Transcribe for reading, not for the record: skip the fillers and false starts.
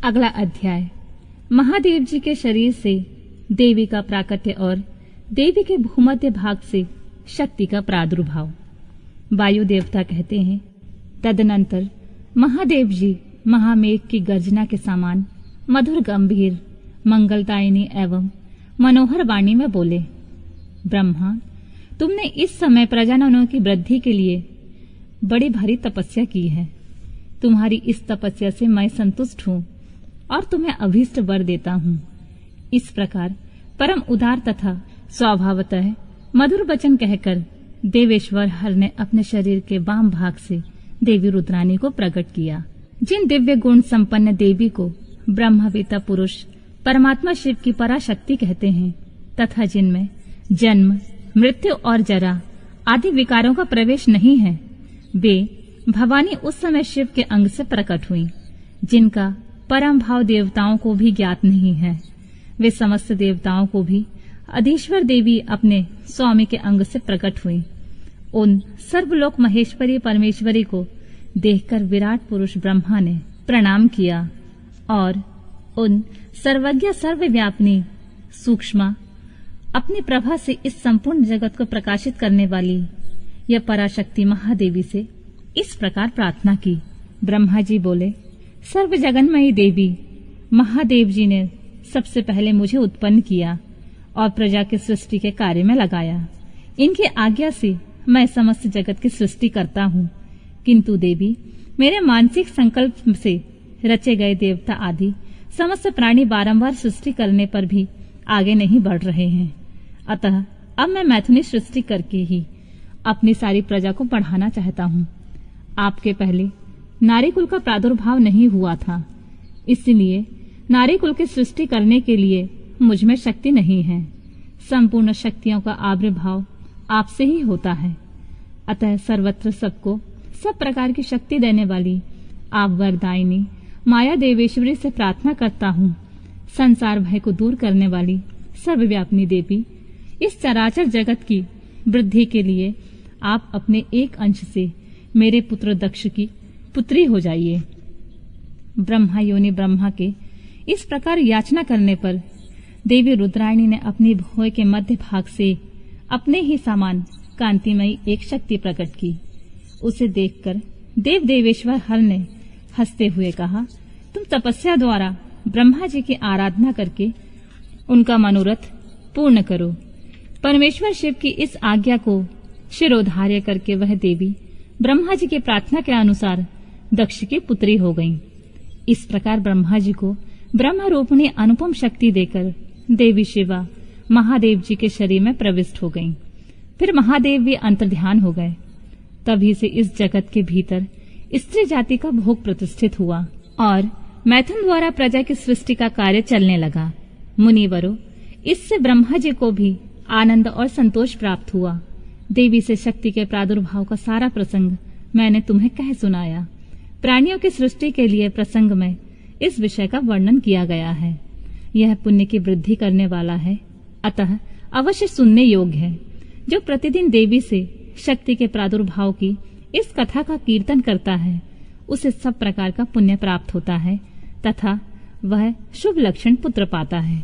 अगला अध्याय महादेव जी के शरीर से देवी का प्राकट्य और देवी के भूमध्य भाग से शक्ति का प्रादुर्भाव। वायु देवता कहते हैं, तदनंतर महादेव जी महामेघ की गर्जना के समान मधुर गंभीर मंगलदायिनी एवं मनोहर वाणी में बोले, ब्रह्मा, तुमने इस समय प्रजननों की वृद्धि के लिए बड़ी भारी तपस्या की है। तुम्हारी इस तपस्या से मैं संतुष्ट हूँ और तुम्हें अभीष्ट वर देता हूँ। इस प्रकार परम उदार तथा स्वभावतः मधुर वचन कहकर देवेश्वर हर ने अपने शरीर के वाम भाग से देवी रुद्राणी को प्रकट किया। जिन दिव्य गुण संपन्न देवी को ब्रह्मवेत्ता पुरुष परमात्मा शिव की पराशक्ति कहते हैं तथा जिनमें जन्म, मृत्यु और जरा आदि विकारों का प्रवेश नहीं है, वे भवानी उस समय शिव के अंग से प्रकट हुई, जिनका परम भाव देवताओं को भी ज्ञात नहीं है। वे समस्त देवताओं को भी अधीश्वर देवी अपने स्वामी के अंग से प्रकट हुई। उन सर्वलोक महेश्वरी परमेश्वरी को देखकर विराट पुरुष ब्रह्मा ने प्रणाम किया और उन सर्वज्ञ सर्वव्यापिनी सूक्ष्म अपनी प्रभा से इस संपूर्ण जगत को प्रकाशित करने वाली यह पराशक्ति महादेवी से इस प्रकार प्रार्थना की। ब्रह्मा जी बोले, सर्व जगन्मयी देवी, महादेव जी ने सबसे पहले मुझे उत्पन्न किया और प्रजा की सृष्टि के कार्य में लगाया। इनकी आज्ञा से मैं समस्त जगत की सृष्टि करता हूँ, किंतु देवी, मेरे मानसिक संकल्प से रचे गए देवता आदि समस्त प्राणी बारंबार सृष्टि करने पर भी आगे नहीं बढ़ रहे हैं। अतः अब मैं मैथुनी सृष्टि करके ही अपनी सारी प्रजा को बढ़ाना चाहता हूँ। आपके पहले नारी कुल का प्रादुर्भाव नहीं हुआ था, इसलिए नारी कुल की सृष्टि करने के लिए मुझ में शक्ति नहीं है। संपूर्ण शक्तियों का आविर्भाव आपसे ही होता है। अतः सर्वत्र सबको सब प्रकार की शक्ति देने वाली आप वरदायिनी माया देवेश्वरी से प्रार्थना करता हूँ, संसार भय को दूर करने वाली सर्वव्यापिनी देवी, इस चराचर जगत की वृद्धि के लिए आप अपने एक अंश से मेरे पुत्र दक्ष की पुत्री हो जाइए। ब्रह्मा योनि ब्रह्मा के इस प्रकार याचना करने पर देवी रुद्राणी ने अपनी भौं के मध्य भाग से अपने ही समान कांतिमयी एक शक्ति प्रकट की। उसे देखकर देव देवेश्वर हर ने हंसते हुए कहा, तुम तपस्या द्वारा ब्रह्मा जी की आराधना करके उनका मनोरथ पूर्ण करो। परमेश्वर शिव की इस आज्ञा को शिरोधार्य करके वह देवी ब्रह्मा जी की प्रार्थना के अनुसार दक्ष की पुत्री हो गईं। इस प्रकार ब्रह्मा जी को ब्रह्म रूपिणी अनुपम शक्ति देकर देवी शिवा महादेव जी के शरीर में प्रविष्ट हो गईं। फिर महादेव भी अंतर्ध्यान हो गए। तभी से इस जगत के भीतर स्त्री जाति का भोग प्रतिष्ठित हुआ और मैथुन द्वारा प्रजा की सृष्टि का कार्य चलने लगा। मुनिवरों, इससे ब्रह्मा जी को भी आनंद और संतोष प्राप्त हुआ। देवी से शक्ति के प्रादुर्भाव का सारा प्रसंग मैंने तुम्हें कह सुनाया। प्राणियों की सृष्टि के लिए प्रसंग में इस विषय का वर्णन किया गया है। यह पुण्य की वृद्धि करने वाला है, अतः अवश्य सुनने योग्य है। जो प्रतिदिन देवी से शक्ति के प्रादुर्भाव की इस कथा का कीर्तन करता है, उसे सब प्रकार का पुण्य प्राप्त होता है तथा वह शुभ लक्षण पुत्र पाता है।